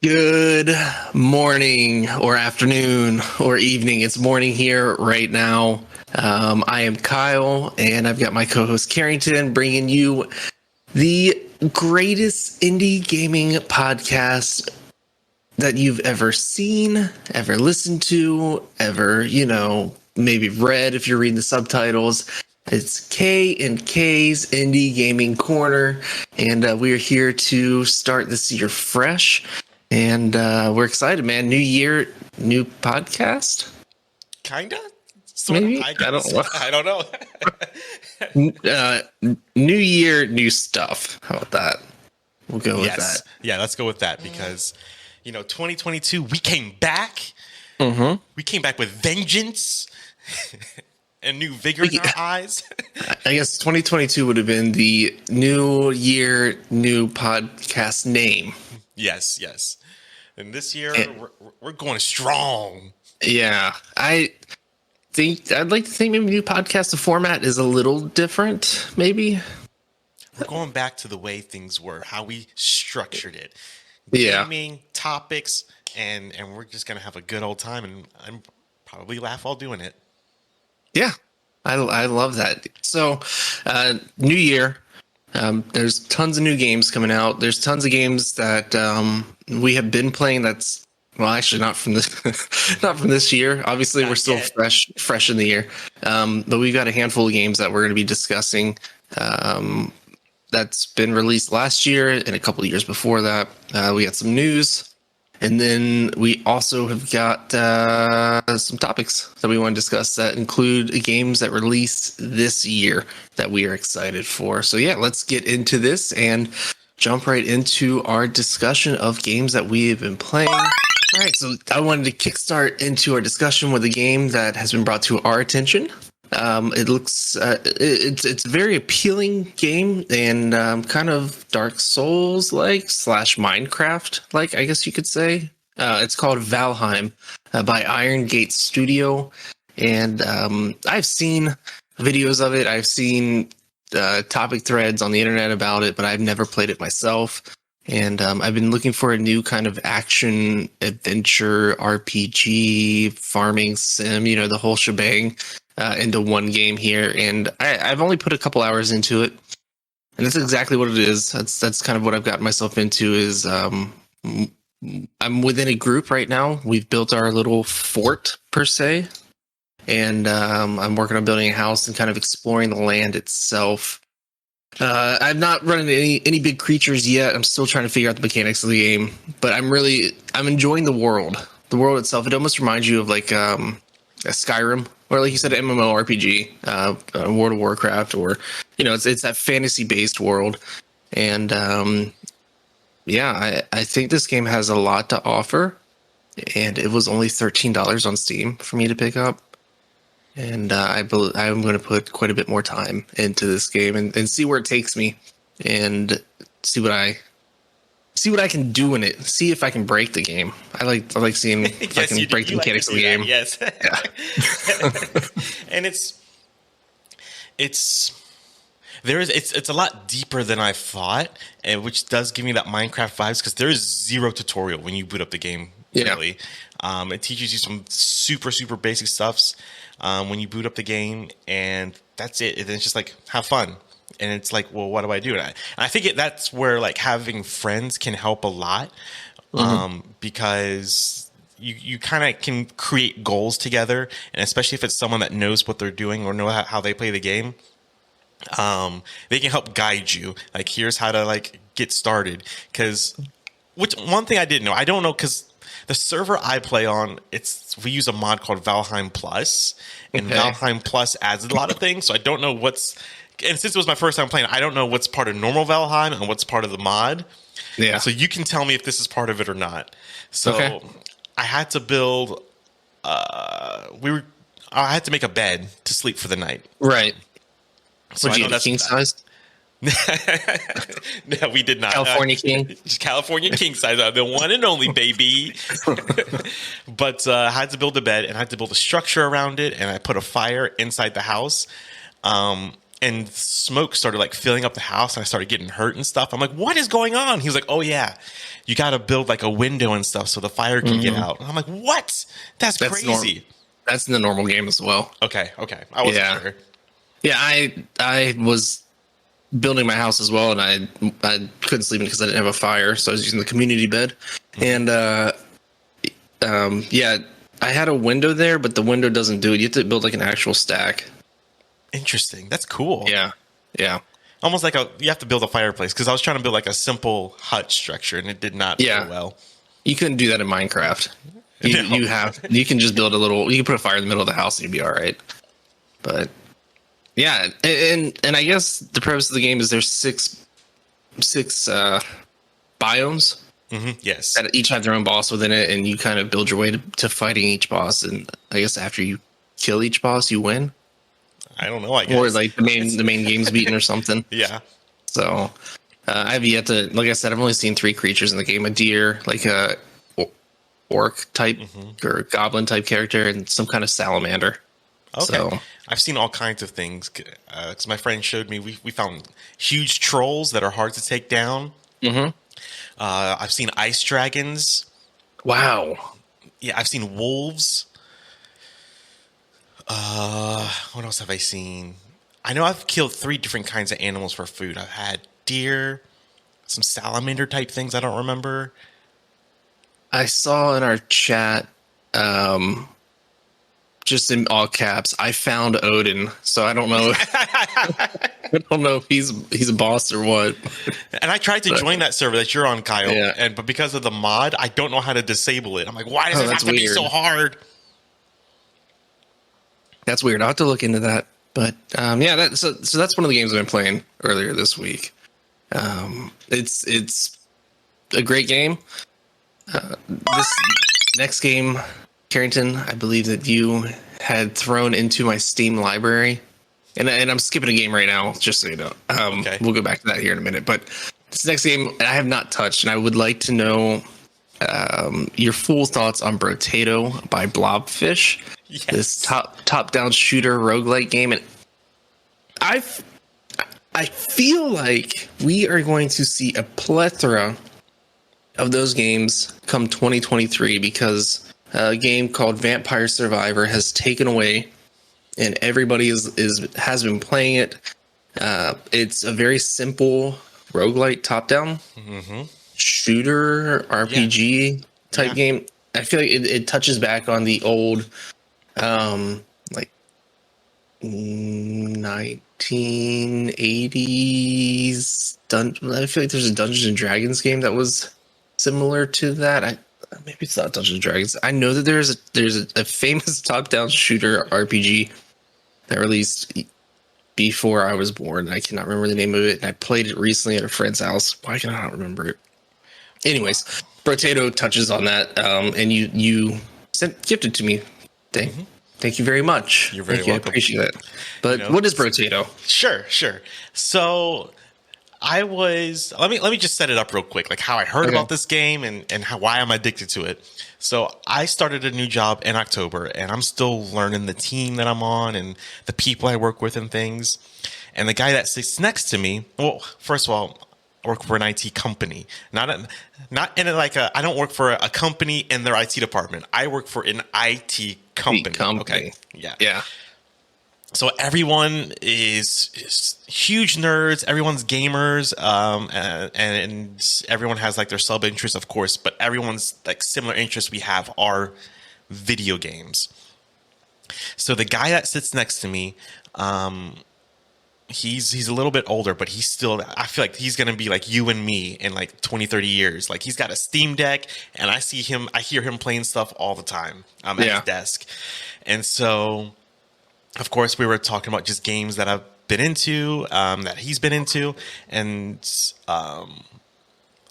Good morning or afternoon or evening. It's morning here right now. I am Kyle, and I've got my co-host Carrington bringing you the greatest indie gaming podcast that you've ever seen, ever listened to, ever, maybe read if you're reading the subtitles. It's K and K's Indie Gaming Corner, and we're here to start this year fresh. And we're excited, man. New year, new podcast. Kinda, sort of. Maybe I guess. I don't know. New year, new stuff. How about that? We'll go with that. Yeah, let's go with that because 2022, we came back. Mm-hmm. We came back with vengeance and new vigor in our eyes. I guess 2022 would have been the new year, new podcast name. Yes. And this year, we're going strong. Yeah, I'd like to think maybe new podcast, the format is a little different, maybe. We're going back to the way things were, how we structured it. Yeah. Gaming, topics, and we're just going to have a good old time, and I'm probably laugh while doing it. Yeah, I love that. So, new year. There's tons of new games coming out. There's tons of games that we have been playing. That's actually not from this, not from this year. Obviously, we're still fresh in the year. But we've got a handful of games that we're going to be discussing. That's been released last year and a couple of years before that. We got some news. And then we also have got some topics that we want to discuss that include games that released this year that we are excited for. So yeah, let's get into this and jump right into our discussion of games that we have been playing. All right, so I wanted to kickstart into our discussion with a game that has been brought to our attention. It looks it's a very appealing game and kind of Dark Souls like / Minecraft like, I guess you could say. It's called Valheim by Iron Gate Studio, and I've seen videos of it. I've seen topic threads on the internet about it, but I've never played it myself. And I've been looking for a new kind of action adventure RPG farming sim, the whole shebang. Into one game here, and I've only put a couple hours into it, and that's exactly what it is. That's kind of what I've gotten myself into. Is I'm within a group right now. We've built our little fort per se, and I'm working on building a house and kind of exploring the land itself. I've not run into any big creatures yet. I'm still trying to figure out the mechanics of the game, but I'm enjoying the world. The world itself. It almost reminds you of like a Skyrim, or like you said, an MMORPG, World of Warcraft, or it's that fantasy based world. And I think this game has a lot to offer, and it was only $13 on Steam for me to pick up. And I'm going to put quite a bit more time into this game and see where it takes me, and see what I can do in it. See if I can break the game. I like seeing if I can break the mechanics of the game. Yes. Yeah. And it's a lot deeper than I thought, and which does give me that Minecraft vibes, because there is zero tutorial when you boot up the game. Really, it teaches you some super basic stuffs when you boot up the game, and that's it. And it's just like, have fun. And it's like, well, what do I do? And I think that's where like having friends can help a lot, because you kind of can create goals together, and especially if it's someone that knows what they're doing or know how they play the game, they can help guide you. Like, here's how to like get started. Because one thing I didn't know, I don't know, because the server I play on, we use a mod called Valheim Plus, and Valheim Plus adds a lot of things. So I don't know and since it was my first time playing, I don't know what's part of normal Valheim and what's part of the mod. Yeah. So you can tell me if this is part of it or not. So I had to build. I had to make a bed to sleep for the night. Right. So would you get king size? No, we did not. California king. California king size, the one and only, baby. But I had to build a bed, and I had to build a structure around it, and I put a fire inside the house. and smoke started like filling up the house, and I started getting hurt and stuff. I'm like, what is going on? He was like, oh yeah, you got to build like a window and stuff so the fire can get out. And I'm like, what? That's crazy. That's in the normal game as well. Okay. I wasn't sure. Yeah, I was building my house as well, and I couldn't sleep because I didn't have a fire, so I was using the community bed. And yeah, I had a window there, but the window doesn't do it. You have to build like an actual stack. Interesting. That's cool. Yeah. Almost like you have to build a fireplace, because I was trying to build like a simple hut structure, and it did not go well. You couldn't do that in Minecraft. You can just build you can put a fire in the middle of the house and you'd be all right. But yeah, and I guess the premise of the game is there's six biomes. Mm-hmm. Yes. That each have their own boss within it, and you kind of build your way to fighting each boss. And I guess after you kill each boss, you win. I don't know. I guess. Or like the main game's beaten or something. Yeah. So I've yet to, like I said, I've only seen 3 creatures in the game: a deer, like a orc type or goblin type character, and some kind of salamander. Okay. So, I've seen all kinds of things, because my friend showed me. We found huge trolls that are hard to take down. mm-hmm. I've seen ice dragons. Wow. Yeah, I've seen wolves. What else have I seen? I know I've killed 3 different kinds of animals for food. I've had deer, some salamander type things I don't remember. I saw in our chat, just in all caps, I found Odin. So I don't know. I don't know if he's a boss or what. And I tried to join that server that you're on, Kyle. Yeah. But because of the mod, I don't know how to disable it. I'm like, why does it have to be so hard? That's weird. I'll have to look into that. But yeah, so that's one of the games I've been playing earlier this week. It's a great game. This next game, Carrington, I believe that you had thrown into my Steam library, and I'm skipping a game right now, just so you know. Okay. We'll go back to that here in a minute. But this next game I have not touched, and I would like to know your full thoughts on Brotato by Blobfish. Yes. This top-down shooter roguelike game, and I feel like we are going to see a plethora of those games come 2023, because a game called Vampire Survivor has taken away, and everybody has been playing it. It's a very simple roguelike top-down shooter RPG type game. I feel like it touches back on the old like 1980s I feel like there's a Dungeons and Dragons game that was similar to that. Maybe it's not Dungeons and Dragons. I know that there's a famous top-down shooter RPG that released before I was born. I cannot remember the name of it, and I played it recently at a friend's house. Why can I not remember it? Anyways, Brotato touches on that, and you gifted to me. Thank you very much. You're very welcome. I appreciate it. But what is Brotato? Sure. So I was let me just set it up real quick, like how I heard about this game and why I'm addicted to it. So I started a new job in October, and I'm still learning the team that I'm on and the people I work with and things. And the guy that sits next to me, well, first of all, I work for an IT company, not in like I don't work for a company in their IT department. I work for an IT company. Okay. Yeah. So everyone is huge nerds. Everyone's gamers, and everyone has like their sub interests, of course. But everyone's like similar interests we have are video games. So the guy that sits next to me, he's a little bit older, but he's still, I feel like he's going to be like you and me in like 20, 30 years. Like he's got a Steam Deck, and I hear him playing stuff all the time at his desk. And so, of course, we were talking about just games that I've been into, that he's been into. And I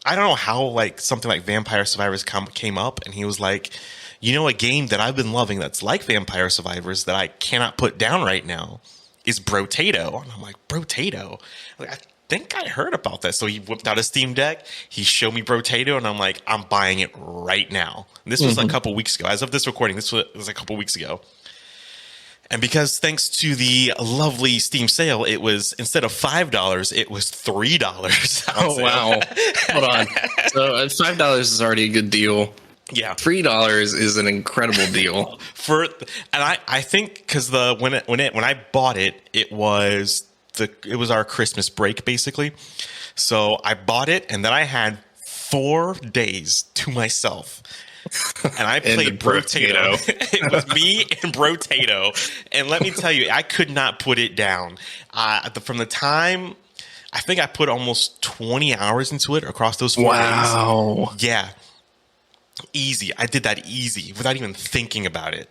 don't know how like something like Vampire Survivors came up, and he was like, you know, a game that I've been loving that's like Vampire Survivors that I cannot put down right now is Brotato. And I'm like, Brotato? Like, I think I heard about that. So he whipped out a Steam Deck. He showed me Brotato, and I'm like, I'm buying it right now. And this was a couple weeks ago. As of this recording, this was a couple weeks ago. And because thanks to the lovely Steam sale, it was instead of $5, it was $3. Oh wow! Hold on. So $5 is already a good deal. Yeah, $3 is an incredible deal. I think because when I bought it, it was our Christmas break basically. So I bought it and then I had 4 days to myself. And I played Brotato. It was me and Brotato. And let me tell you, I could not put it down. From the time, I think I put almost 20 hours into it across those 4 days. Wow. Yeah. Easy. I did that easy without even thinking about it.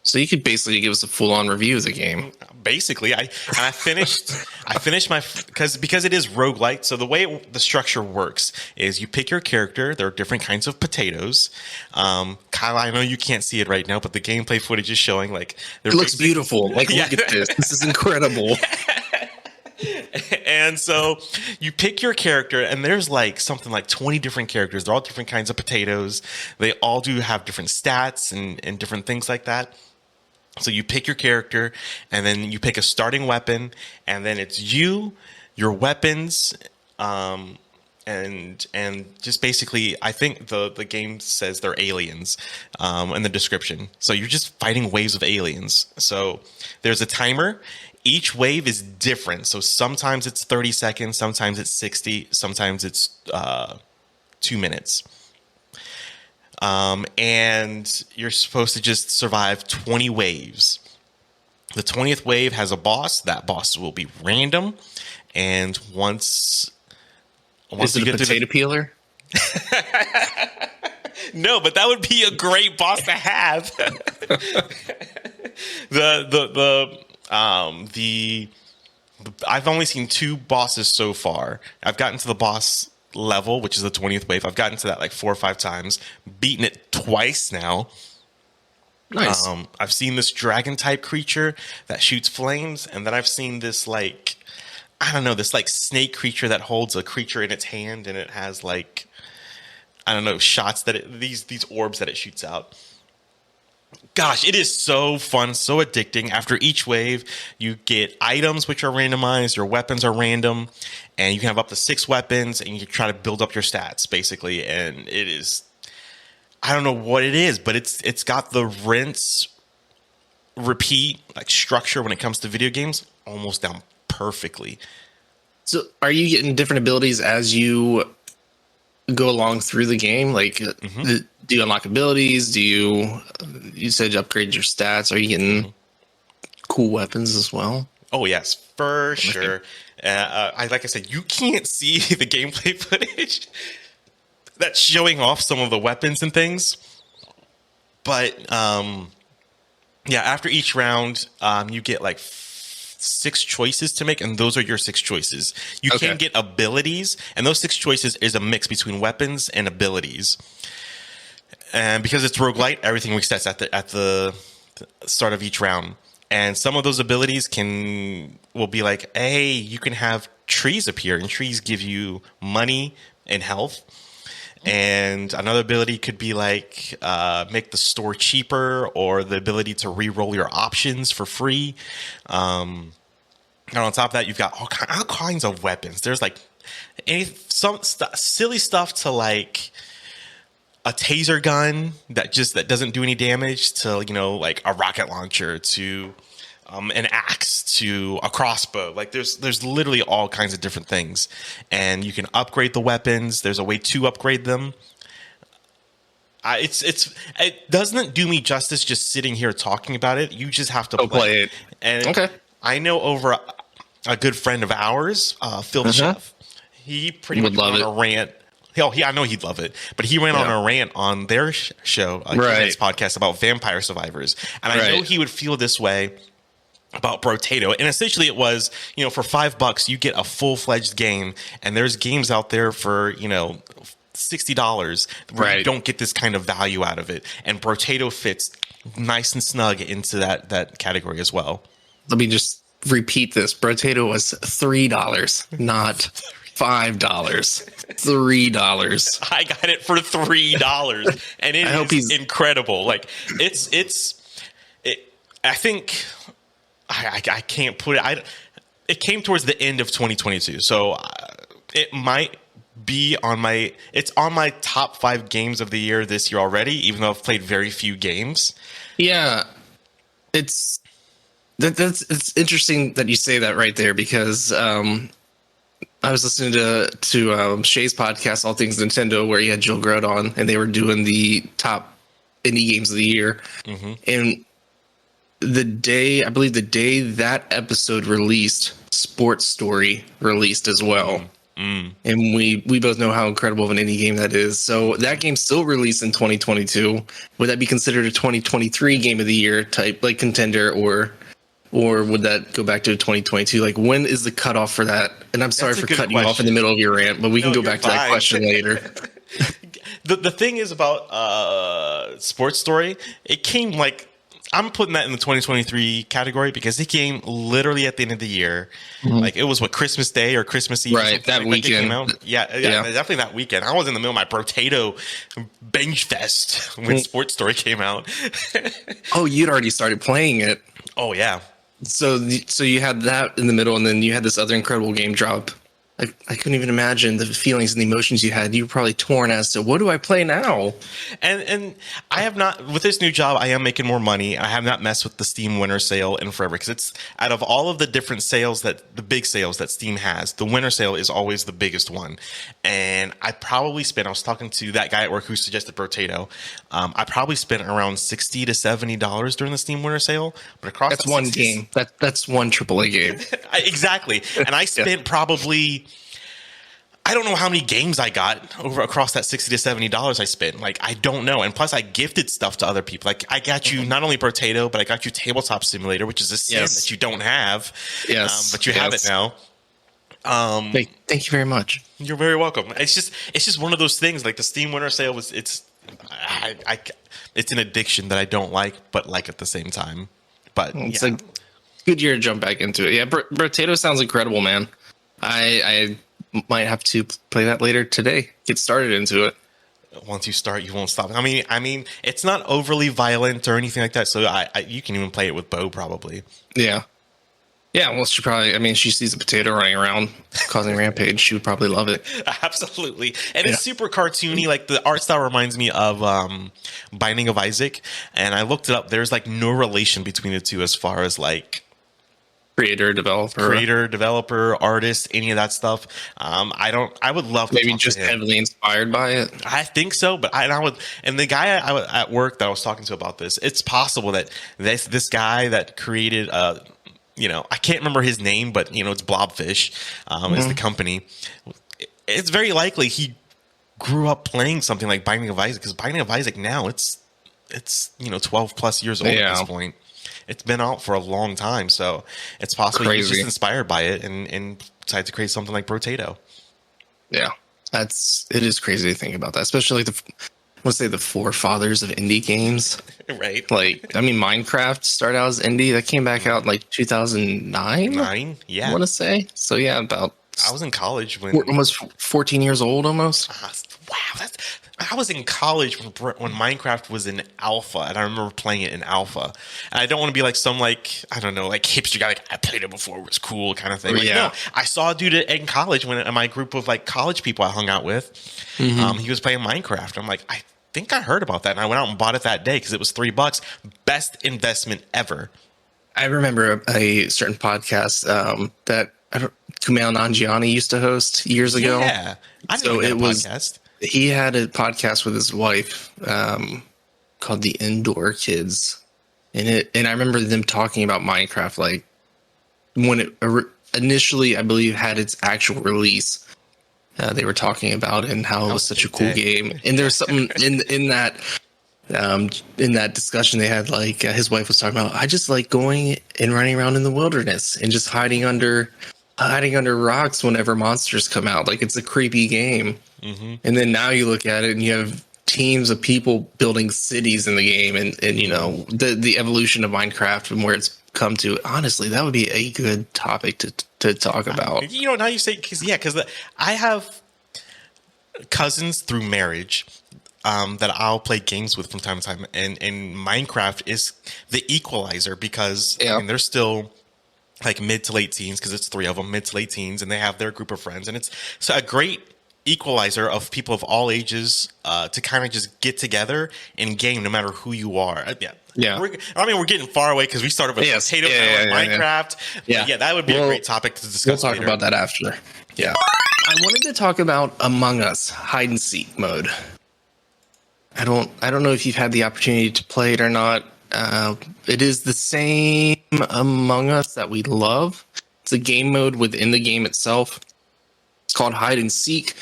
So you could basically give us a full-on review of the game. Basically, I finished my because it is roguelite. So the way the structure works is you pick your character. There are different kinds of potatoes. Kyle, I know you can't see it right now, but the gameplay footage is showing like it looks beautiful. Like yeah. Look at this. This is incredible. And so you pick your character, and there's like something like 20 different characters. They're all different kinds of potatoes. They all do have different stats and different things like that. So you pick your character, and then you pick a starting weapon, and then it's you, your weapons, and just basically, I think the game says they're aliens in the description. So you're just fighting waves of aliens. So there's a timer. Each wave is different. So sometimes it's 30 seconds, sometimes it's 60, sometimes it's 2 minutes. And you're supposed to just survive 20 waves. The 20th wave has a boss. That boss will be random. And once is it you a get potato peeler? No, but that would be a great boss to have. I've only seen 2 bosses so far. I've gotten to the boss level, which is the 20th wave. I've gotten to that like 4 or 5 times, beaten it twice now. Nice. I've seen this dragon type creature that shoots flames, and then I've seen this like, I don't know, this like snake creature that holds a creature in its hand, and it has like, I don't know, shots that these orbs that it shoots out. Gosh, it is so fun, so addicting. After each wave, you get items which are randomized, your weapons are random, and you can have up to 6 weapons, and you try to build up your stats, basically. And it is, I don't know what it is, but it's got the rinse, repeat, like structure when it comes to video games, almost down perfectly. So are you getting different abilities as you go along through the game? Like, do you unlock abilities? Do you said you upgrade your stats? Are you getting cool weapons as well? Oh yes, for sure. Like I said, you can't see the gameplay footage that's showing off some of the weapons and things. But yeah, after each round, you get like 6 choices to make, and those are your 6 choices. You can get abilities, and those 6 choices is a mix between weapons and abilities. And because it's roguelite, everything resets at the start of each round. And some of those abilities will be like, hey, you can have trees appear, and trees give you money and health. And another ability could be like make the store cheaper, or the ability to re-roll your options for free. And on top of that, you've got all kinds of weapons. There's like some silly stuff to like a taser gun that doesn't do any damage, to, you know, like a rocket launcher, to an axe, to a crossbow. Like there's literally all kinds of different things, and you can upgrade the weapons. There's a way to upgrade them. It doesn't do me justice just sitting here talking about it. You just have to play it. And I know over a good friend of ours, Phil the Chef. He pretty much went on a rant. I know he'd love it, but he went on a rant on their show, his podcast about Vampire Survivors, and I know he would feel this way about Brotato. And essentially it was, you know, for $5 you get a full-fledged game, and there's games out there for, you know, $60 where you don't get this kind of value out of it, and Brotato fits nice and snug into that category as well. Let me just repeat this. Brotato was $3, not $5. $3. I got it for $3, and it is incredible. Like I think I can't put it. It came towards the end of 2022, so it might be on my. It's on my top 5 games of the year this year already, even though I've played very few games. Yeah, it's it's interesting that you say that right there because I was listening to Shay's podcast, All Things Nintendo, where he had Jill Groat on, and they were doing the top indie games of the year. And I believe the day that episode released, Sports Story released as well. And we both know how incredible of an indie game that is. So that game still released in 2022. Would that be considered a 2023 game of the year type like contender, or would that go back to 2022? Like, when is the cutoff for that? And I'm sorry for cutting you off in the middle of your rant, but we can go back to that question later. The thing is about Sports Story, it came like, I'm putting that in the 2023 category because it came literally at the end of the year. Like, it was Christmas Day or Christmas Eve, right? That like weekend. Came out. Yeah, definitely that weekend. I was in the middle of my Brotato bench fest when Sports Story came out. Oh, you'd already started playing it. Oh yeah. So you had that in the middle, and then you had this other incredible game drop. I couldn't even imagine the feelings and the emotions you had. You were probably torn as to, what do I play now? And I have not, with this new job, I am making more money. I have not messed with the Steam winter sale in forever, because it's, out of all of the different sales, the big sales that Steam has, the winter sale is always the biggest one. And I probably spent, I was talking to that guy at work who suggested Brotato. I probably spent around $60 to $70 during the Steam winter sale. But across that's one game. That's one AAA game. Exactly. And I spent probably, I don't know how many games I got over across that $60 to $70 I spent. Like, I don't know. And plus, I gifted stuff to other people. Like, I got you not only Brotato, but I got you Tabletop Simulator, which is a sin that you don't have. Yes, but you have it now. Thank you very much. You're very welcome. It's just one of those things. Like, the Steam Winter Sale was, it's an addiction that I don't like, but like at the same time. But it's a good year to jump back into it. Yeah, Brotato sounds incredible, man. I might have to play that later today. Get started into it. Once you start, you won't stop. I mean, it's not overly violent or anything like that. So you can even play it with Bo probably. Yeah. Yeah. Well, she sees a potato running around causing rampage. She would probably love it. Absolutely. And it's super cartoony. Like, the art style reminds me of Binding of Isaac. And I looked it up. There's like no relation between the two as far as like creator, developer, artist, any of that stuff. I would love to maybe just heavily inspired by it. I think so, but and the guy at work that I was talking to about this, it's possible that this guy that created, I can't remember his name, but it's Blobfish, is the company. It's very likely he grew up playing something like Binding of Isaac, because Binding of Isaac now it's 12 plus years old at this point. It's been out for a long time, so it's possible he was just inspired by it and decided to create something like Brotato. Yeah, it is crazy to think about that, especially like the forefathers of indie games, right? Like, Minecraft started out as indie. That came back out in like 2009. Yeah, I want to say. So yeah, I was in college when almost 14 years old, almost. Wow, I was in college when Minecraft was in alpha, and I remember playing it in alpha. And I don't want to be like some hipster guy, like, I played it before, it was cool kind of thing. Like, no, I saw a dude in college in my group of like college people I hung out with. He was playing Minecraft. I'm like, I think I heard about that, and I went out and bought it that day because it was $3. Best investment ever. I remember a certain podcast that Kumail Nanjiani used to host years ago. Yeah, I didn't know that podcast. He had a podcast with his wife called The Indoor Kids, and I remember them talking about Minecraft, like when it initially, I believe, had its actual release. They were talking about it and how it was such a cool game. And there's something in that discussion they had, like his wife was talking about, I just like going and running around in the wilderness and just hiding under rocks whenever monsters come out. Like, it's a creepy game. And then now you look at it and you have teams of people building cities in the game, and the evolution of Minecraft and where it's come to. Honestly, that would be a good topic to talk about. Now you say, because I have cousins through marriage that I'll play games with from time to time, and Minecraft is the equalizer because I mean, they're still like mid to late teens because it's 3 of them, mid to late teens, and they have their group of friends, and it's so a great equalizer of people of all ages to kind of just get together and game no matter who you are. We're getting far away because we started with Brotato and Minecraft. Yeah, that would be a great topic to discuss. We'll talk about that after. Yeah, I wanted to talk about Among Us hide and seek mode. I don't know if you've had the opportunity to play it or not. It is the same Among Us that we love. It's a game mode within the game itself. It's called hide and seek.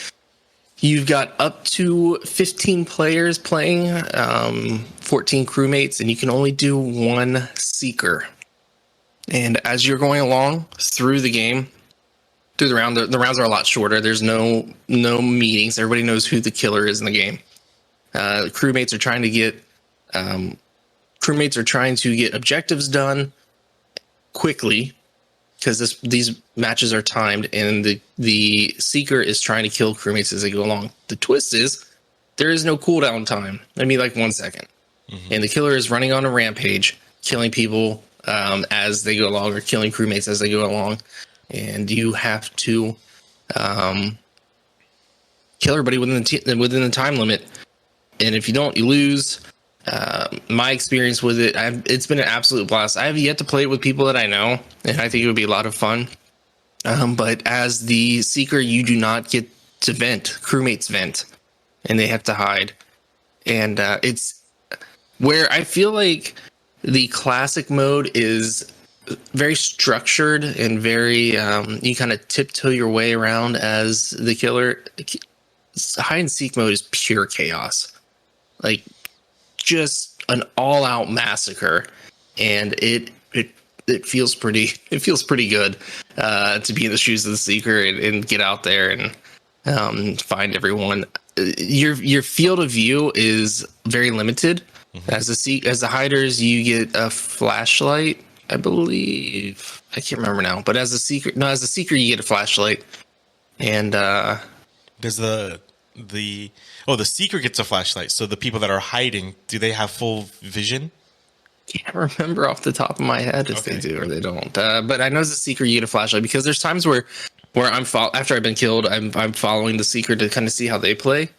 You've got up to 15 players playing, 14 crewmates, and you can only do one seeker. And as you're going along through the game, through the rounds are a lot shorter. There's no meetings. Everybody knows who the killer is in the game. Crewmates are trying to get objectives done quickly because these matches are timed, and the seeker is trying to kill crewmates as they go along. The twist is there is no cooldown time. Maybe like 1 second, and the killer is running on a rampage, killing people as they go along, or killing crewmates as they go along, and you have to kill everybody within the time limit. And if you don't, you lose. My experience with it, it's been an absolute blast. I have yet to play it with people that I know, and I think it would be a lot of fun. But as the seeker, you do not get to vent. Crewmates vent, and they have to hide. And it's where I feel like the classic mode is very structured and very you kind of tiptoe your way around as the killer. Hide and seek mode is pure chaos. Like just an all-out massacre, and it feels pretty good to be in the shoes of the seeker and get out there and find everyone. Your field of view is very limited. As the hiders, you get a flashlight, I believe. I can't remember now, but as a seeker, you get a flashlight, and does the seeker gets a flashlight. So the people that are hiding, do they have full vision? Can't remember off the top of my head if they do or they don't. But I know as a seeker you get a flashlight because there's times where after I've been killed, I'm following the seeker to kind of see how they play,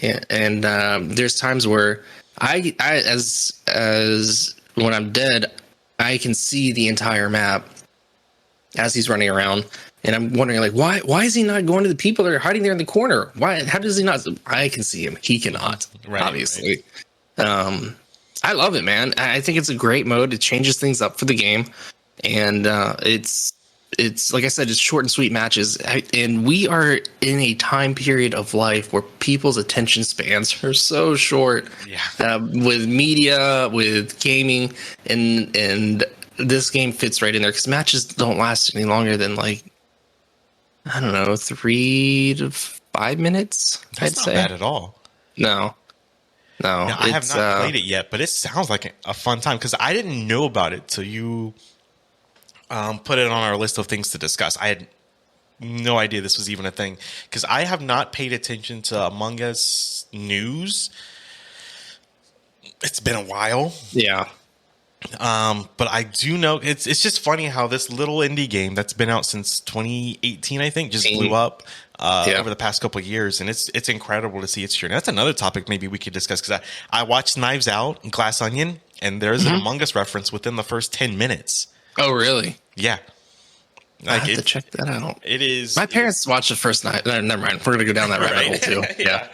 and there's times where I as when I'm dead, I can see the entire map as he's running around. And I'm wondering, like, why is he not going to the people that are hiding there in the corner? How does he not? I can see him. He cannot, obviously. Right. I love it, man. I think it's a great mode. It changes things up for the game. And it's like I said, it's short and sweet matches. And we are in a time period of life where people's attention spans are so short. Yeah. With media, with gaming, and this game fits right in there because matches don't last any longer than like, I don't know, 3 to 5 minutes. That's not bad at all. No. I have not played it yet, but it sounds like a fun time because I didn't know about it till you put it on our list of things to discuss. I had no idea this was even a thing because I have not paid attention to Among Us news. It's been a while. Yeah. But I do know it's just funny how this little indie game that's been out since 2018, I think, just blew up over the past couple of years, and it's incredible to see its journey. That's another topic maybe we could discuss because I watched Knives Out and Glass Onion, and there's an Among Us reference within the first 10 minutes. Oh, really? Yeah. I have to check that out. It is. My parents watched the first night. Never mind. We're gonna go down that rabbit hole too. Yeah.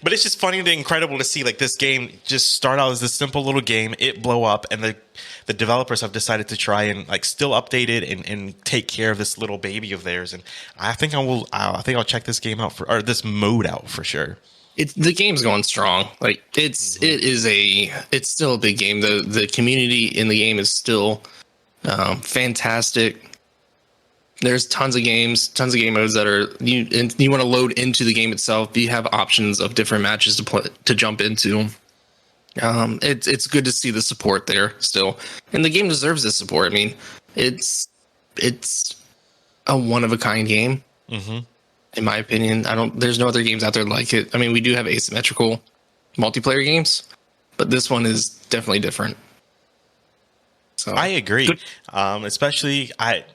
But it's just funny and incredible to see like this game just start out as this simple little game, it blow up, and the developers have decided to try and like still update it and take care of this little baby of theirs. And I think I'll check this game out or this mode out for sure. The game's going strong. Like it's still a big game. The community in the game is still fantastic. There's tons of game modes that are you want to load into the game itself. You have options of different matches to jump into. It's good to see the support there still, and the game deserves this support. I mean, it's a one of a kind game, in my opinion. There's no other games out there like it. I mean, we do have asymmetrical, multiplayer games, but this one is definitely different. So I agree. good. Especially I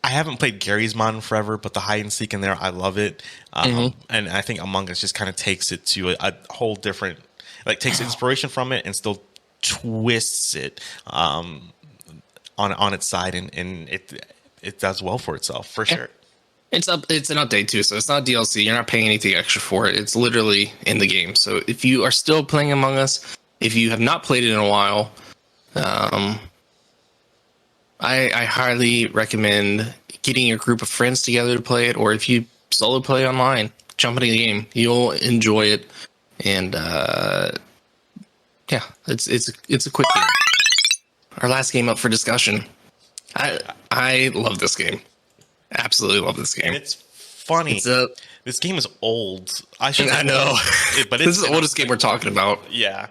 haven't played Gary's Mod in forever, but the hide and seek in there, I love it. And I think Among Us just kind of takes it to a whole different, like takes inspiration from it and still twists it on its side, and it does well for itself for sure. It's an update too, so it's not DLC. You're not paying anything extra for it. It's literally in the game. So if you are still playing Among Us, if you have not played it in a while, I highly recommend getting a group of friends together to play it, or if you solo play online, jump into the game. You'll enjoy it, and yeah, it's a quick game. Our last game up for discussion. I love this game. Absolutely love this game. And it's funny. This game is old. I know, but this is the oldest game we're talking about. Yeah.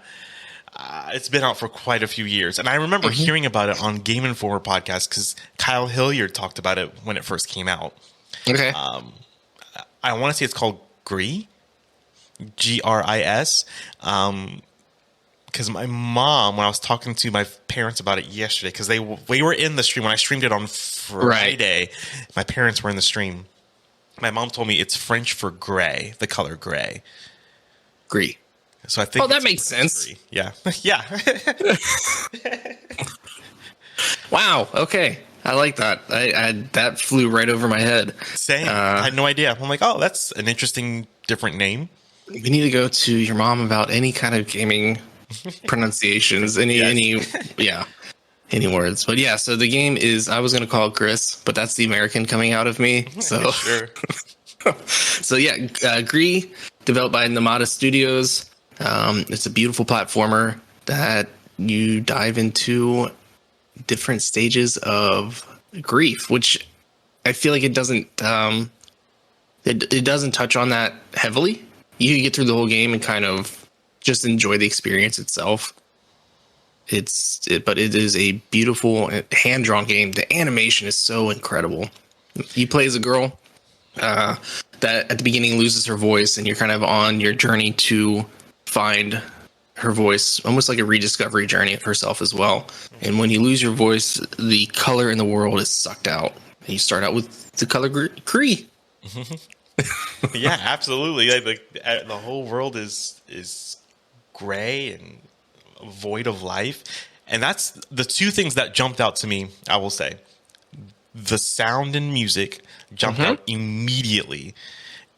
It's been out for quite a few years. And I remember hearing about it on Game Informer podcast because Kyle Hilliard talked about it when it first came out. Okay. I want to say it's called Gris. Gris. Because my mom, when I was talking to my parents about it yesterday, because we were in the stream when I streamed it on Friday. Right. My parents were in the stream. My mom told me it's French for gray, the color gray. Gris. So I think. Oh, that makes sense. Gris. Yeah. Yeah. Wow. Okay. I like that. That flew right over my head. Same. I had no idea. I'm like, oh, that's an interesting, different name. We need to go to your mom about any kind of gaming pronunciations, any words. But yeah, so the game is, I was going to call it Gris, but that's the American coming out of me. So sure. So yeah, Gris, developed by Nomada Studios. It's a beautiful platformer that you dive into different stages of grief, which I feel like it doesn't it doesn't touch on that heavily. You can get through the whole game and kind of just enjoy the experience itself. But it is a beautiful hand-drawn game. The animation is so incredible. You play as a girl that at the beginning loses her voice, and you're kind of on your journey to find her voice, almost like a rediscovery journey of herself as well. And when you lose your voice, the color in the world is sucked out. And you start out with the color Gris. Yeah, absolutely. The whole world is gray and void of life. And that's the two things that jumped out to me, I will say. The sound and music jumped out immediately.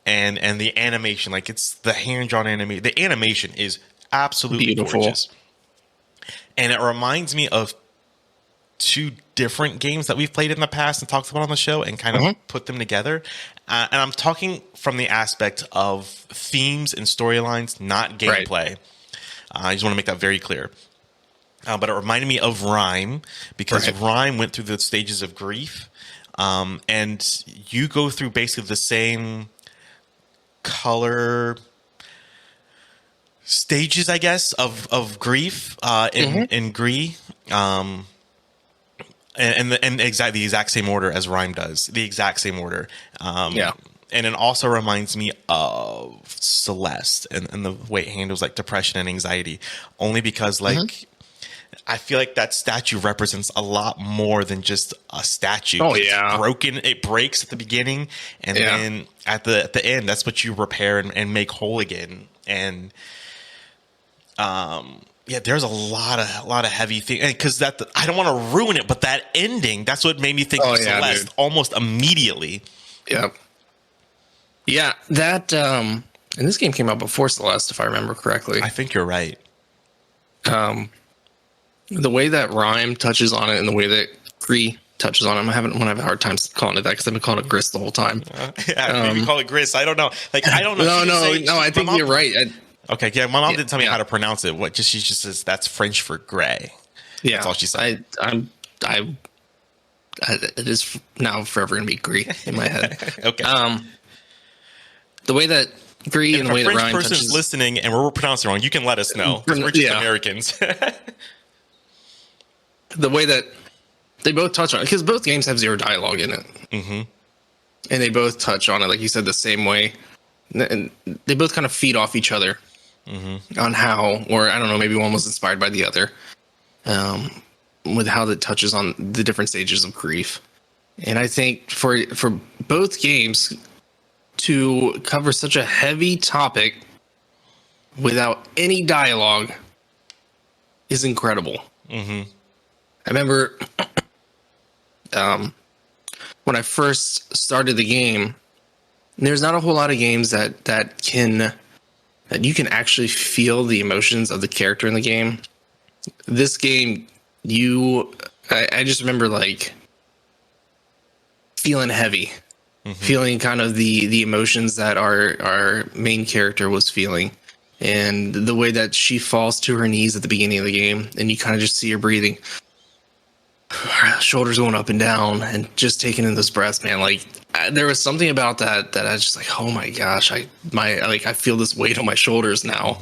And the animation, like it's the hand-drawn animation. The animation is absolutely beautiful. Gorgeous. And it reminds me of two different games that we've played in the past and talked about on the show and kind of put them together. And I'm talking from the aspect of themes and storylines, not gameplay. Right. I just want to make that very clear. But it reminded me of Rhyme because Rhyme went through the stages of grief. And you go through basically the same color stages, I guess, of grief in Gris. And the exact same order as Rhyme does. The exact same order. And it also reminds me of Celeste and the way it handles like depression and anxiety. Only because I feel like that statue represents a lot more than just a statue. Oh, it's yeah. broken. It breaks at the beginning. And then at the end, that's what you repair and make whole again. And there's a lot of heavy things because I don't want to ruin it, but that ending, that's what made me think of Celeste almost immediately. Yeah. Yeah, that and this game came out before Celeste, if I remember correctly. I think you're right. The way that Rhyme touches on it and the way that Gris touches on it, I'm having a hard time calling it that because I've been calling it Gris the whole time. Maybe call it Gris. I don't know. I don't know. No. I think you're right. Okay, yeah. My mom didn't tell me how to pronounce it. She just says that's French for gray. Yeah, that's all she said. It is now forever gonna be Gris in my head. Okay. The way that Gris and the way that Ryan touches... If a French person's listening and we're pronouncing wrong, you can let us know. We're just Americans. The way that they both touch on it, because both games have zero dialogue in it. And they both touch on it, like you said, the same way and they both kind of feed off each other on how, or I don't know, maybe one was inspired by the other, with how that touches on the different stages of grief. And I think for both games to cover such a heavy topic without any dialogue is incredible. I remember when I first started the game, there's not a whole lot of games that you can actually feel the emotions of the character in the game. This game, I just remember like feeling heavy, feeling kind of the emotions that our main character was feeling, and the way that she falls to her knees at the beginning of the game, and you kind of just see her breathing, her shoulders going up and down, and just taking in those breaths, man. Like there was something about that I was just like, oh my gosh, I feel this weight on my shoulders now,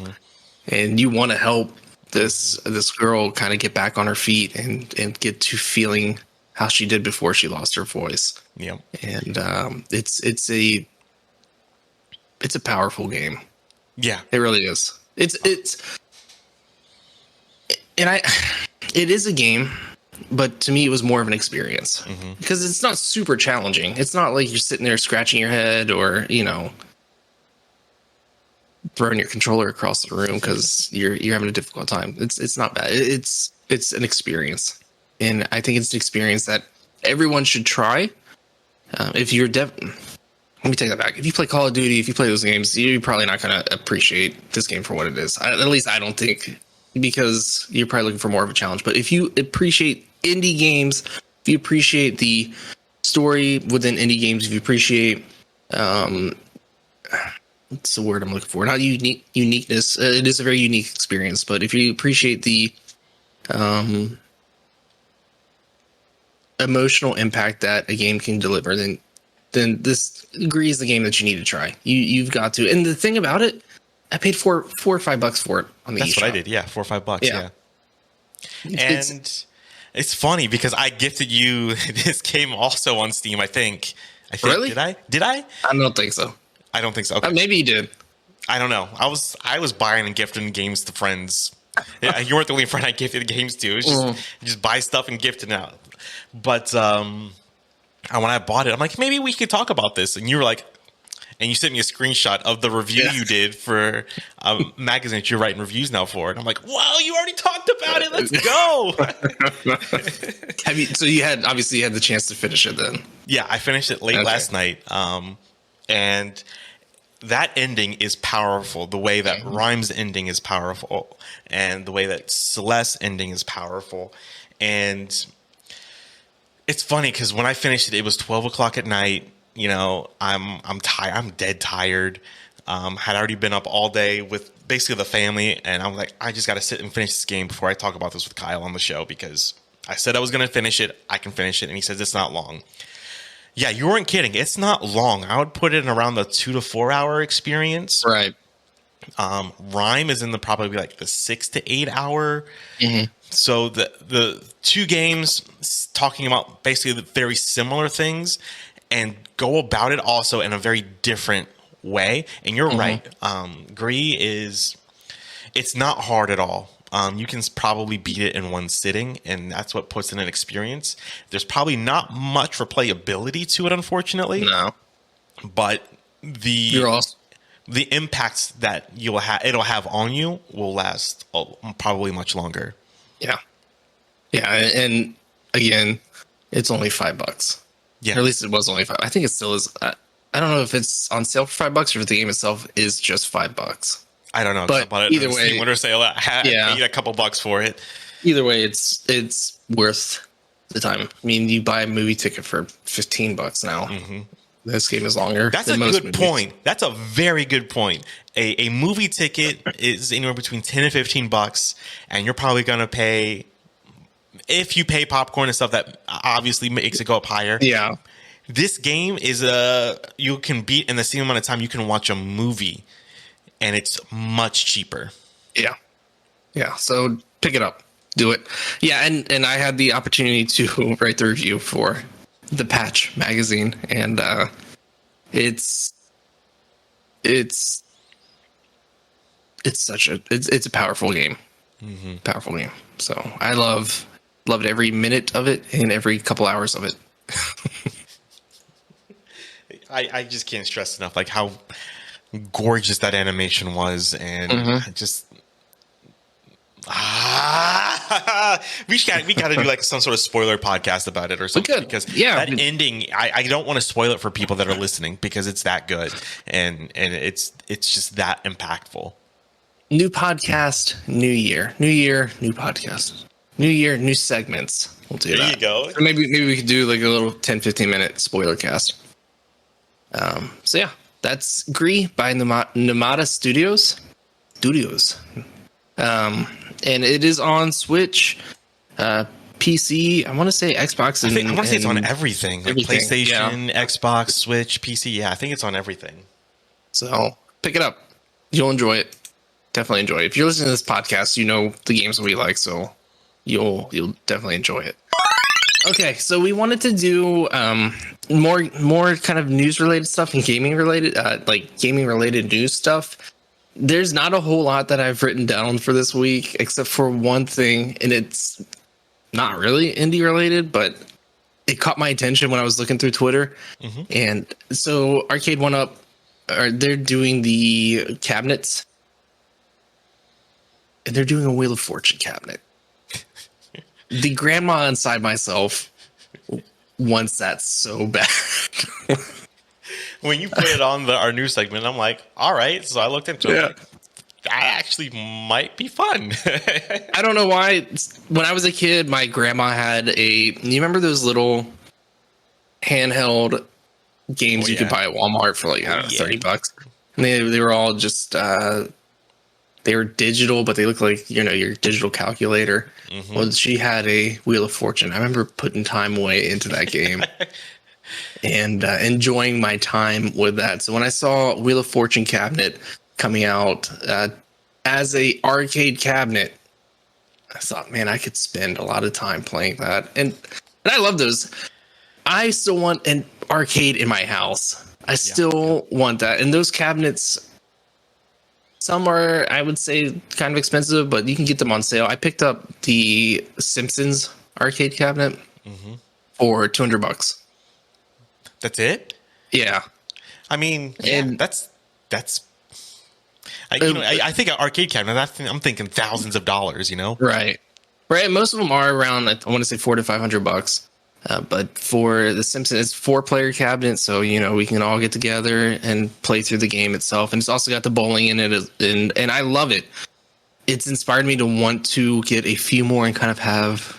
and you want to help this girl kind of get back on her feet and get to feeling how she did before she lost her voice. Yeah. And it's a powerful game. Yeah. It really is. It is a game, but to me it was more of an experience because it's not super challenging. It's not like you're sitting there scratching your head or, throwing your controller across the room because you're having a difficult time. It's not bad. It's an experience. And I think it's an experience that everyone should try. If you're let me take that back. If you play Call of Duty, if you play those games, you're probably not going to appreciate this game for what it is. At least I don't think, because you're probably looking for more of a challenge. But if you appreciate indie games, if you appreciate the story within indie games, if you appreciate, what's the word I'm looking for? Not uniqueness. It is a very unique experience. But if you appreciate the emotional impact that a game can deliver, then this Gris is the game that you need to try. You've got to. And the thing about it, I paid $4 or $5 for it on the eShop. That's what I did. Yeah, $4 or $5. Yeah. And it's funny because I gifted you this game also on Steam. I think. Really? Did I? I don't think so. I don't think so. Okay. Maybe you did. I don't know. I was buying and gifting games to friends. Yeah, you weren't the only friend I gifted games to. It was just buy stuff and gift it out. But when I bought it, I'm like, maybe we could talk about this. And you were like, and you sent me a screenshot of the review you did for a magazine that you're writing reviews now for. And I'm like, wow, you already talked about it. Let's go. So you had the chance to finish it then? Yeah, I finished it late last night. And that ending is powerful. The way that Rhyme's ending is powerful, and the way that Celeste's ending is powerful. And it's funny because when I finished it, it was 12 o'clock at night. I'm tired. I'm dead tired. Had already been up all day with basically the family, and I'm like, I just got to sit and finish this game before I talk about this with Kyle on the show, because I said I was going to finish it. I can finish it, and he says it's not long. Yeah, you weren't kidding. It's not long. I would put it in around the 2 to 4 hour experience. Right. Rhyme is in probably like the 6 to 8 hour. So the two games talking about basically the very similar things and go about it also in a very different way. And you're right. Gris it's not hard at all. You can probably beat it in one sitting, and that's what puts in an experience. There's probably not much replayability to it, unfortunately. No. But the impacts that it'll have on you will last probably much longer. Yeah. Yeah, and again, it's only $5. Yeah. Or at least it was only $5. I think it still is. I don't know if it's on sale for $5 or if the game itself is just $5. I don't know. But either way, winter sale, I paid a couple bucks for it. Either way, it's worth the time. I mean, you buy a movie ticket for $15 now. This game is longer. That's a good point. That's a very good point. A movie ticket is anywhere between $10 and $15, and you're probably gonna pay, if you pay popcorn and stuff, that obviously makes it go up higher. Yeah. This game is you can beat in the same amount of time you can watch a movie. And it's much cheaper. Yeah. Yeah. So pick it up. Do it. Yeah. And I had the opportunity to write the review for the Patch magazine. And it's it's it's a powerful game. Powerful game. So I loved every minute of it and every couple hours of it. I just can't stress enough like how gorgeous that animation was, and I just we got to do like some sort of spoiler podcast about it or something, because that ending, I don't want to spoil it for people that are listening, because it's that good, and it's just that impactful. New podcast, new year, new podcast, new year, new segments. We'll do that. There you go. So maybe we could do like a little 10-15 minute spoiler cast. So yeah, that's Gris by Namada Studios. And it is on Switch, PC. I want to say Xbox. I want to say it's on everything. Like PlayStation, Xbox, Switch, PC. Yeah, I think it's on everything. So pick it up. You'll enjoy it. Definitely enjoy it. If you're listening to this podcast, you know the games that we like, so you'll definitely enjoy it. Okay, so we wanted to do more kind of news related stuff and gaming related, like gaming related news stuff. There's not a whole lot that I've written down for this week, except for one thing, and it's not really indie related, but it caught my attention when I was looking through Twitter. And so Arcade 1UP, they're doing the cabinets, and they're doing a Wheel of Fortune cabinet. The grandma inside myself wants that so bad. When you put it on our news segment, I'm like, all right. So I looked into it. Like, that actually might be fun. I don't know why. When I was a kid, my grandma had you remember those little handheld games you could buy at Walmart for like, I don't know, $30? And they were all just, they were digital, but they look like, your digital calculator. Well, she had a Wheel of Fortune. I remember putting time away into that game. And enjoying my time with that. So when I saw Wheel of Fortune cabinet coming out as a arcade cabinet, I thought, man, I could spend a lot of time playing that. And I love those. I still want an arcade in my house. I still want that. And those cabinets, some are, I would say, kind of expensive, but you can get them on sale. I picked up the Simpsons arcade cabinet for $200. That's it? Yeah. I mean, that's. I think an arcade cabinet. I'm thinking thousands of dollars. Right. Most of them are around, I want to say $400 to $500. But for the Simpsons, it's 4-player cabinet, so we can all get together and play through the game itself. And it's also got the bowling in it, and I love it. It's inspired me to want to get a few more and kind of have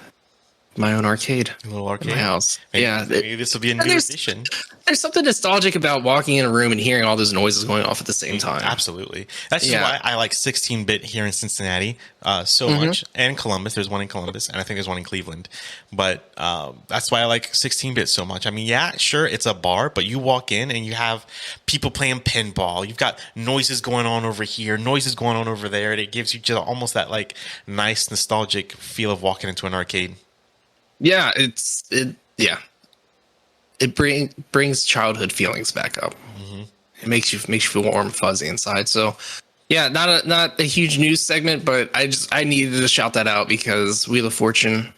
my own arcade. A little arcade in my house. Maybe this will be a new addition. There's something nostalgic about walking in a room and hearing all those noises going off at the same time. Absolutely. That's just why I like 16-bit here in Cincinnati so much. And Columbus. There's one in Columbus, and I think there's one in Cleveland. But that's why I like 16-bit so much. I mean, yeah, sure, it's a bar, but you walk in and you have people playing pinball. You've got noises going on over here, noises going on over there, and it gives you just almost that like nice nostalgic feel of walking into an arcade. Yeah, it brings childhood feelings back up. It makes you feel warm and fuzzy inside. So, yeah, not a huge news segment, but I needed to shout that out because Wheel of Fortune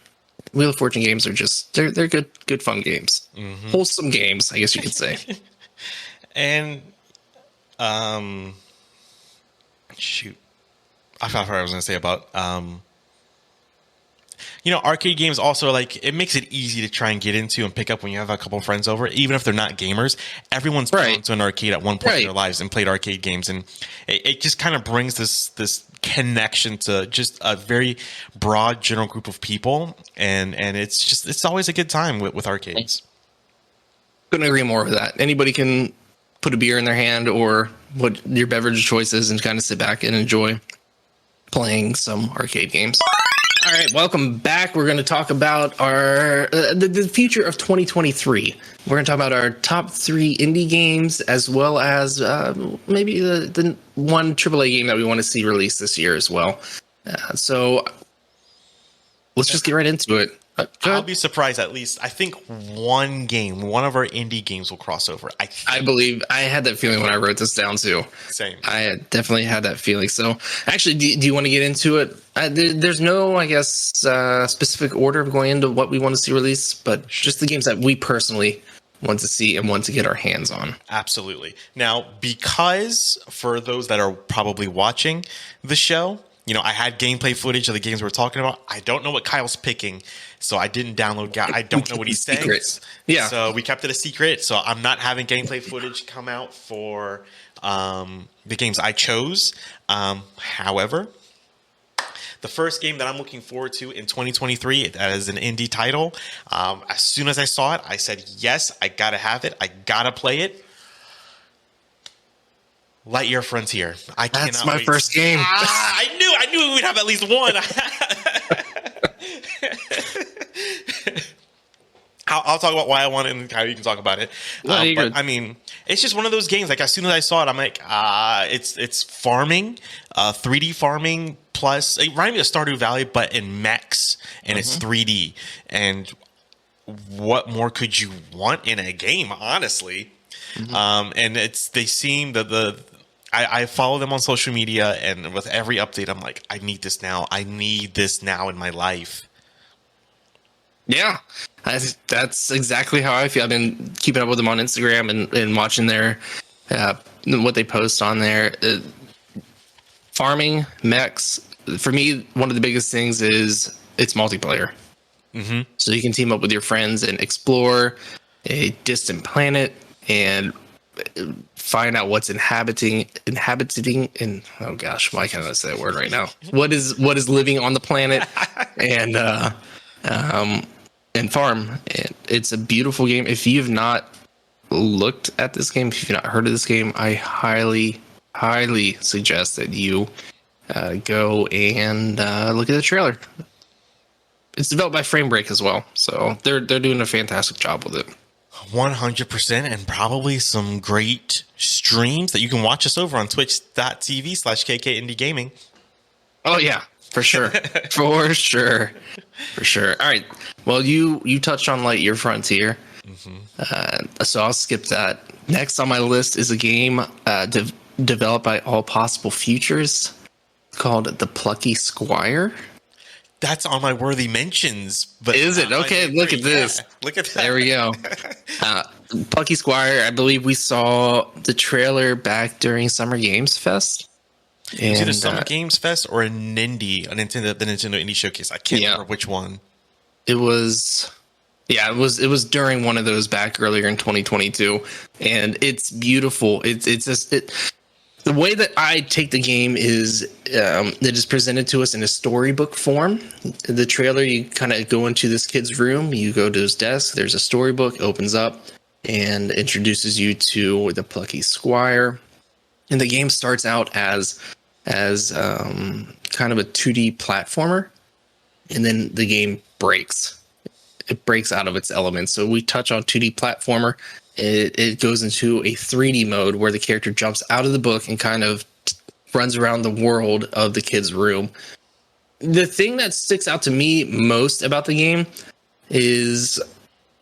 games are just they're good fun games, wholesome games, I guess you could say. And shoot, I forgot what I was going to say about arcade games also, like, it makes it easy to try and get into and pick up when you have a couple of friends over, even if they're not gamers. Everyone's gone to an arcade at one point in their lives and played arcade games, and it just kind of brings this connection to just a very broad general group of people, and it's always a good time with arcades. Couldn't agree more with that. Anybody can put a beer in their hand or what your beverage choice is and kind of sit back and enjoy playing some arcade games. All right, welcome back. We're going to talk about our the future of 2023. We're going to talk about our top 3 indie games, as well as maybe the one AAA game that we want to see released this year as well. So let's just get right into it. I'll be surprised. At least I think one of our indie games will cross over. I believe I had that feeling when I wrote this down too. Same. I definitely had that feeling. So actually, do you want to get into it? There's no, I guess, specific order of going into what we want to see released, but just the games that we personally want to see and want to get our hands on. Absolutely. Now, because for those that are probably watching the show, I had gameplay footage of the games we're talking about. I don't know what Kyle's picking, so I didn't download. I don't know what he's saying. Yeah. So we kept it a secret. So I'm not having gameplay footage come out for the games I chose. However, the first game that I'm looking forward to in 2023, that is an indie title. As soon as I saw it, I said, yes, I got to have it. I got to play it. Lightyear Frontier. That's my first game. I knew we'd have at least one. I'll talk about why I want it and how you can talk about it. But I mean, it's just one of those games. Like as soon as I saw it, I'm like, it's farming, 3D farming plus. It reminded me of Stardew Valley, but in mechs, and it's 3D. And what more could you want in a game? Honestly, and they seem that I follow them on social media, and with every update, I'm like, I need this now. I need this now in my life. Yeah, that's exactly how I feel. I've been keeping up with them on Instagram and watching their what they post on there. Farming, mechs. For me, one of the biggest things is it's multiplayer. So you can team up with your friends and explore a distant planet and find out what's inhabiting and oh gosh, why can't I say that word right now? What is living on the planet and farm. And it's a beautiful game. If you've not looked at this game, if you've not heard of this game, I highly suggest that you go and look at the trailer. It's developed by Frame Break as well, so they're doing a fantastic job with it. 100%, and probably some great streams that you can watch us over on twitch.tv/KK Indie Gaming. Oh yeah, for sure. For sure. All right. Well, you touched on Lightyear Frontier. So I'll skip that. Next on my list is a game developed by All Possible Futures called The Plucky Squire. That's on my worthy mentions. But is it? Okay, look at this. Yeah, look at that. There we go. Plucky Squire, I believe we saw the trailer back during Summer Games Fest. It was either Summer Games Fest or the Nintendo Indie Showcase. I can't remember which one. It was during one of those back earlier in 2022, and it's beautiful. The way that I take the game is that is presented to us in a storybook form. The trailer, you kind of go into this kid's room, you go to his desk, there's a storybook, opens up, and introduces you to the Plucky Squire. And the game starts out as kind of a 2D platformer, and then the game breaks. It breaks out of its elements. So we touch on 2D platformer. It goes into a 3D mode where the character jumps out of the book and kind of runs around the world of the kid's room. The thing that sticks out to me most about the game is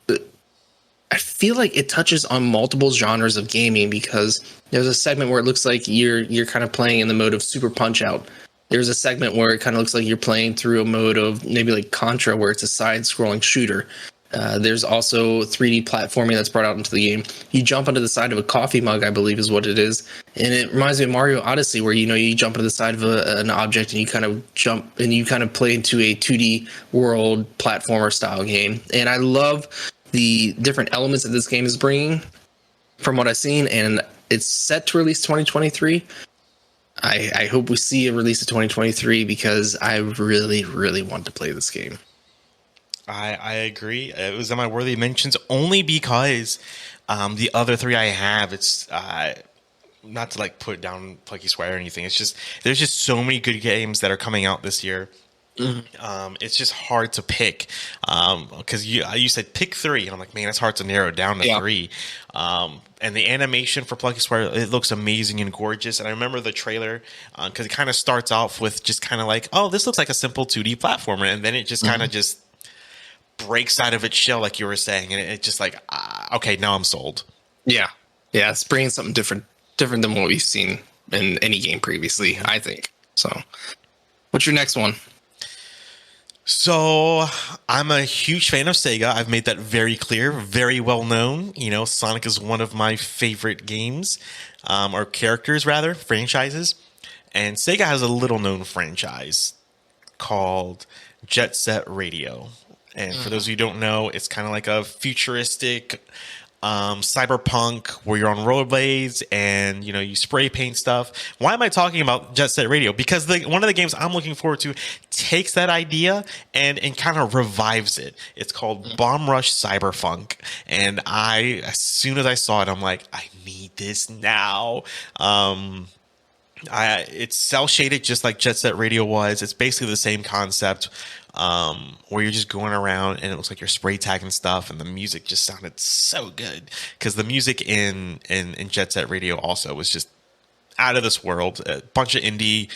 I feel like it touches on multiple genres of gaming, because there's a segment where it looks like you're kind of playing in the mode of Super Punch-Out. There's a segment where it kind of looks like you're playing through a mode of maybe like Contra, where it's a side-scrolling shooter. There's also 3D platforming that's brought out into the game. You jump onto the side of a coffee mug, I believe is what it is. And it reminds me of Mario Odyssey, where, you jump onto the side of an object and you kind of jump and you kind of play into a 2D world platformer style game. And I love the different elements that this game is bringing from what I've seen. And it's set to release 2023. I hope we see a release of 2023, because I really, really want to play this game. I agree. It was on my worthy mentions only because the other three I have, it's not to like put down Plucky Squire or anything. It's just there's just so many good games that are coming out this year It's just hard to pick because you said pick three, and I'm like, man, it's hard to narrow it down to three. And the animation for Plucky Square, it looks amazing and gorgeous. And I remember the trailer because it kind of starts off with just kind of like, oh, this looks like a simple 2D platformer, and then it just kind of just breaks out of its shell, like you were saying, and it's just like, okay, now I'm sold. Yeah, it's bringing something different than what we've seen in any game previously, I think. So, what's your next one? So I'm a huge fan of Sega. I've made that very clear, very well known. You know, Sonic is one of my favorite games, or characters rather, franchises. And Sega has a little known franchise called Jet Set Radio. And for those of you who don't know, it's kind of like a futuristic cyberpunk where you're on rollerblades and you spray paint stuff. Why am I talking about Jet Set Radio? Because one of the games I'm looking forward to takes that idea and kind of revives it. It's called Bomb Rush Cyberpunk, and as soon as I saw it, I'm like, I need this now. It's cell shaded just like Jet Set Radio was. It's basically the same concept. Where you're just going around and it looks like you're spray tagging stuff, and the music just sounded so good because the music in Jet Set Radio also was just out of this world. A bunch of indie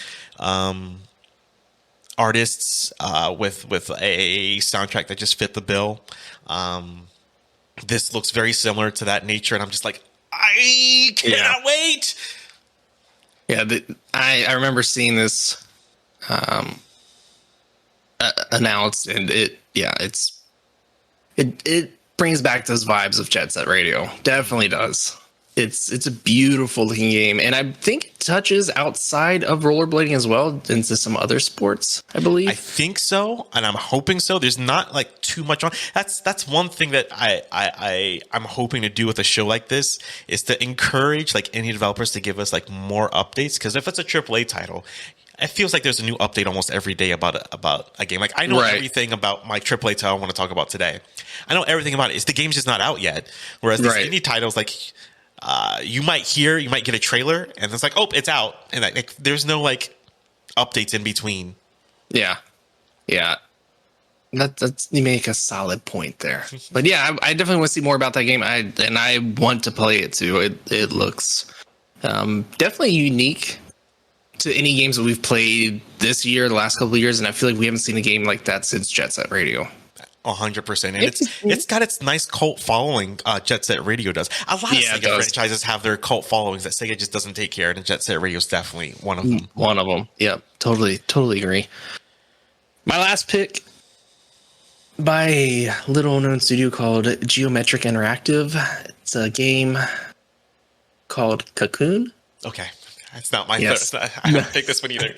artists with a soundtrack that just fit the bill. This looks very similar to that nature, and I'm just like, I cannot wait. Yeah, I remember seeing this announced, and it brings back those vibes of Jet Set Radio. Definitely does. It's a beautiful looking game, and I think it touches outside of rollerblading as well into some other sports, I believe. I think so, and I'm hoping so. There's not like too much on. That's one thing that I'm hoping to do with a show like this is to encourage like any developers to give us like more updates, because if it's a AAA title, it feels like there's a new update almost every day about a game. Like I know everything about my AAA title I want to talk about today. I know everything about it. The game's just not out yet. Whereas these indie titles, like you might get a trailer and it's like, oh, it's out, and like there's no like updates in between. Yeah. That's you make a solid point there. But yeah, I definitely want to see more about that game. I want to play it too. It looks definitely unique to any games that we've played this year, the last couple of years, and I feel like we haven't seen a game like that since Jet Set Radio. 100%, and it's got its nice cult following. Jet Set Radio does. A lot of Sega franchises have their cult followings that Sega just doesn't take care of, and Jet Set Radio is definitely one of them. One of them. Yep, totally agree. My last pick by a little known studio called Geometric Interactive. It's a game called Cocoon. Okay. It's not my I don't pick this one either.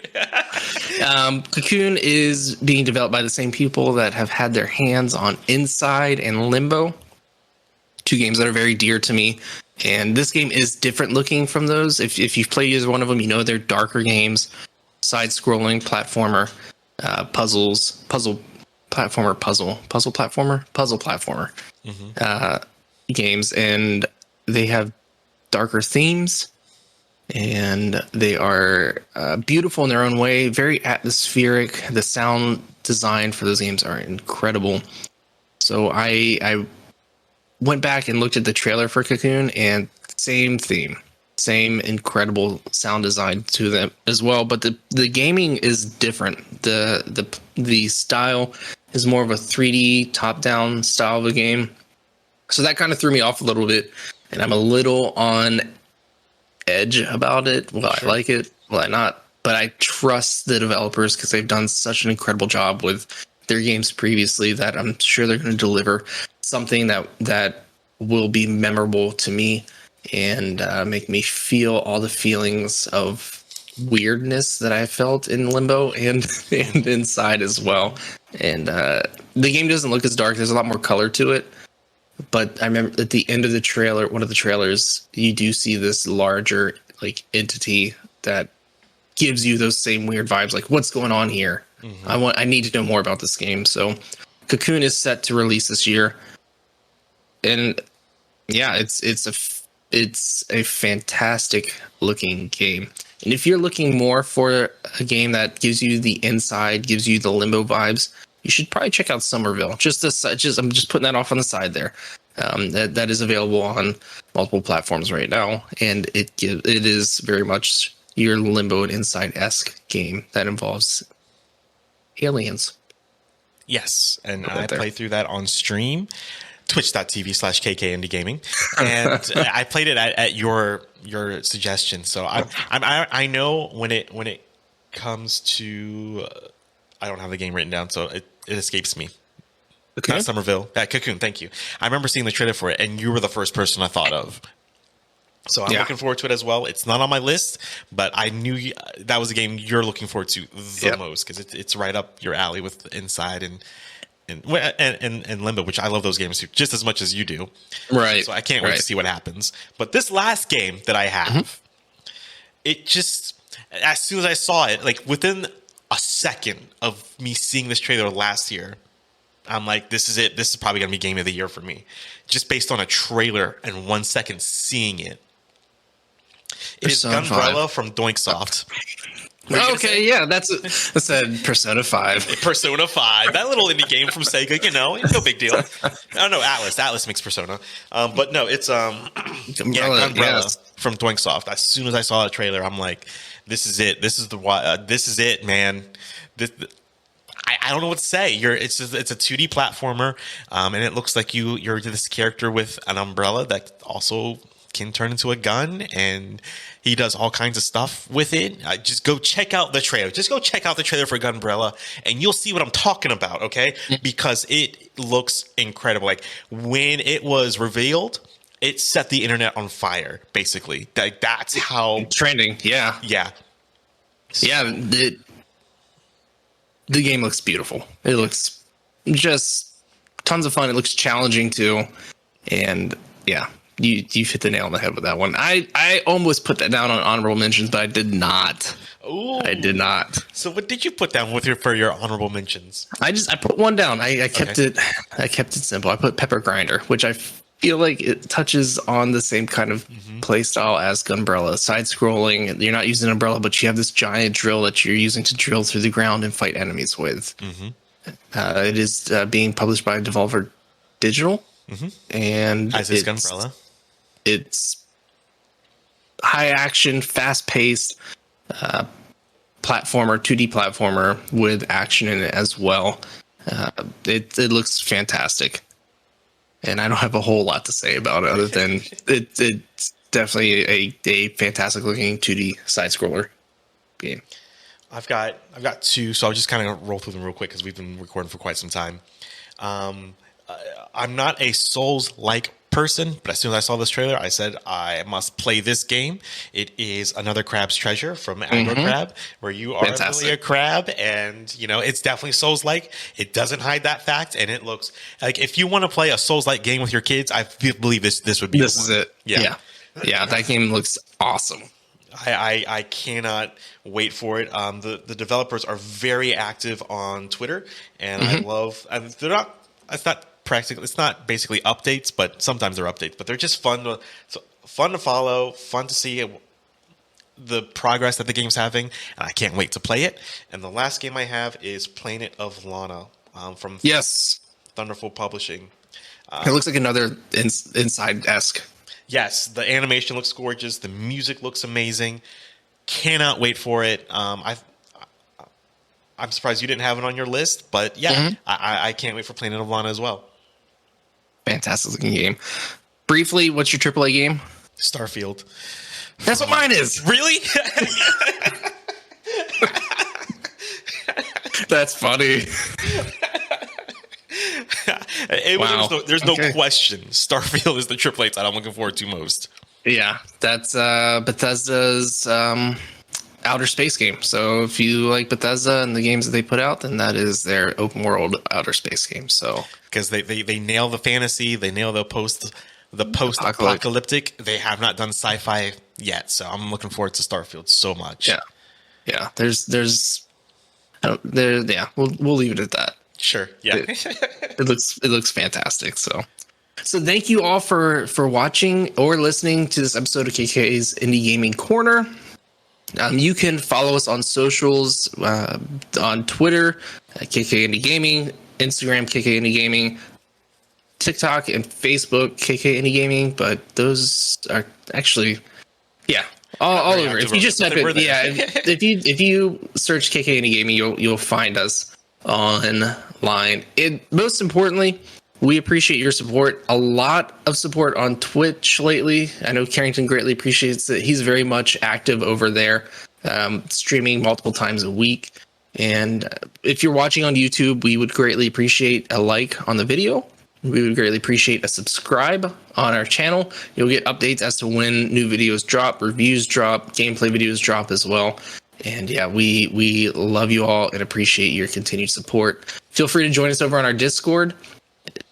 Cocoon is being developed by the same people that have had their hands on Inside and Limbo, two games that are very dear to me. And this game is different looking from those. If you've played either one of them, you know they're darker games, side-scrolling platformer, puzzle platformer games, and they have darker themes. And they are beautiful in their own way, very atmospheric. The sound design for those games are incredible. So I went back and looked at the trailer for Cocoon, and same theme, same incredible sound design to them as well. But the gaming is different. The style is more of a 3D top-down style of a game. So that kind of threw me off a little bit, and I'm a little on edge about it. Will I like it? Will I not? But I trust the developers because they've done such an incredible job with their games previously that I'm sure they're going to deliver something that will be memorable to me and make me feel all the feelings of weirdness that I felt in Limbo and Inside as well. And the game doesn't look as dark. There's a lot more color to it. But I remember at the end of the trailer, one of the trailers, you do see this larger like entity that gives you those same weird vibes. Like, what's going on here? Mm-hmm. I need to know more about this game. So, Cocoon is set to release this year, and yeah, it's a fantastic looking game. And if you're looking more for a game that gives you the inside, gives you the Limbo vibes, you should probably check out Somerville. I'm just putting that off on the side there. That is available on multiple platforms right now, and it is very much your Limbo and Inside-esque game that involves aliens. Yes, and I played through that on stream, twitch.tv/KK Indie Gaming, and I played it at your suggestion. So I know when it comes to I don't have the game written down, so it escapes me. Okay. Not Somerville. Cocoon, thank you. I remember seeing the trailer for it, and you were the first person I thought of. So I'm looking forward to it as well. It's not on my list, but I knew that was a game you're looking forward to the most because it's right up your alley with Inside and Limbo, which I love those games too, just as much as you do. Right. So I can't wait to see what happens. But this last game that I have, it just, as soon as I saw it, like within a second of me seeing this trailer last year, I'm like, this is it. This is probably going to be game of the year for me. Just based on a trailer and 1 second seeing it. It is Gunbrella from Doinksoft. Okay, yeah, that's a Persona 5. Persona 5. That little indie game from Sega, no big deal. I don't know, Atlas makes Persona. But no, it's Gunbrella from Doinksoft. As soon as I saw the trailer, I'm like, this is it. This is it, man. I don't know what to say. It's a 2D platformer, and it looks like you're this character with an umbrella that also can turn into a gun, and he does all kinds of stuff with it. Just go check out the trailer. Just go check out the trailer for Gunbrella, and you'll see what I'm talking about, okay? Because it looks incredible. Like, when it was revealed, it set the internet on fire, basically. That's how... Trending, yeah. Yeah. Yeah, the game looks beautiful. It looks just tons of fun. It looks challenging, too. And, yeah. You hit the nail on the head with that one. I almost put that down on honorable mentions, but I did not. Ooh. I did not. So what did you put down for your honorable mentions? I put one down. I kept it simple. I put Pepper Grinder, which I feel like it touches on the same kind of play style as Gunbrella. Side scrolling. You're not using an umbrella, but you have this giant drill that you're using to drill through the ground and fight enemies with. It is being published by Devolver Digital. And as is Gunbrella. It's high action, fast paced platformer, 2D platformer with action in it as well. It looks fantastic, and I don't have a whole lot to say about it other than it's definitely a fantastic looking 2D side scroller game. I've got two, so I'll just kind of roll through them real quick because we've been recording for quite some time. I'm not a Souls-like person, but as soon as I saw this trailer, I said I must play this game. It is Another Crab's Treasure from Aggro Crab, where you are really a crab, and it's definitely Souls-like. It doesn't hide that fact, and it looks like if you want to play a Souls-like game with your kids, I believe this would be. This is it. Yeah. That game looks awesome. I cannot wait for it. The developers are very active on Twitter, and I love. And they're not. It's not basically updates, but sometimes they're updates. But they're just fun to follow, fun to see the progress that the game's having, and I can't wait to play it. And the last game I have is Planet of Lana from Thunderful Publishing. It looks like another Inside-esque. Yes, the animation looks gorgeous. The music looks amazing. Cannot wait for it. I'm surprised you didn't have it on your list, but I can't wait for Planet of Lana as well. Fantastic looking game. Briefly, what's your AAA game? Starfield. That's what mine is. Really? That's funny. There's no question. Starfield is the AAA title I'm looking forward to most. Yeah, that's Bethesda's outer space game. So if you like Bethesda and the games that they put out, then that is their open world outer space game. So because they nail the fantasy, they nail the post apocalyptic. They have not done sci-fi yet, so I'm looking forward to Starfield so much. Yeah. We'll leave it at that. Sure. Yeah. It looks fantastic. So thank you all for watching or listening to this episode of KK's Indie Gaming Corner. You can follow us on socials, on Twitter, KK Indie Gaming, Instagram, KK Indie Gaming, TikTok and Facebook, KK Indie Gaming. But those are actually, yeah, all over. If you just type it, yeah, if you search KK Indie Gaming, you'll find us online. Most importantly, we appreciate your support. A lot of support on Twitch lately. I know Karrington greatly appreciates it. He's very much active over there, streaming multiple times a week. And if you're watching on YouTube, we would greatly appreciate a like on the video. We would greatly appreciate a subscribe on our channel. You'll get updates as to when new videos drop, reviews drop, gameplay videos drop as well. And yeah, we love you all and appreciate your continued support. Feel free to join us over on our Discord.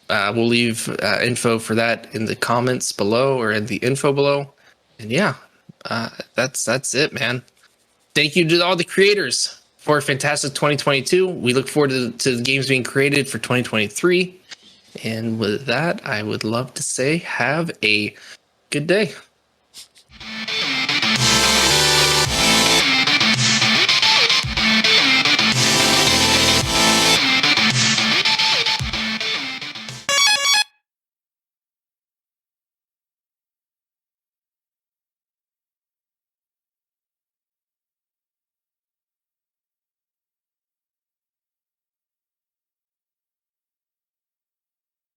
We'll leave info for that in the comments below or in the info below. And yeah, that's it, man. Thank you to all the creators for a fantastic 2022. We look forward to the games being created for 2023. And with that, I would love to say have a good day.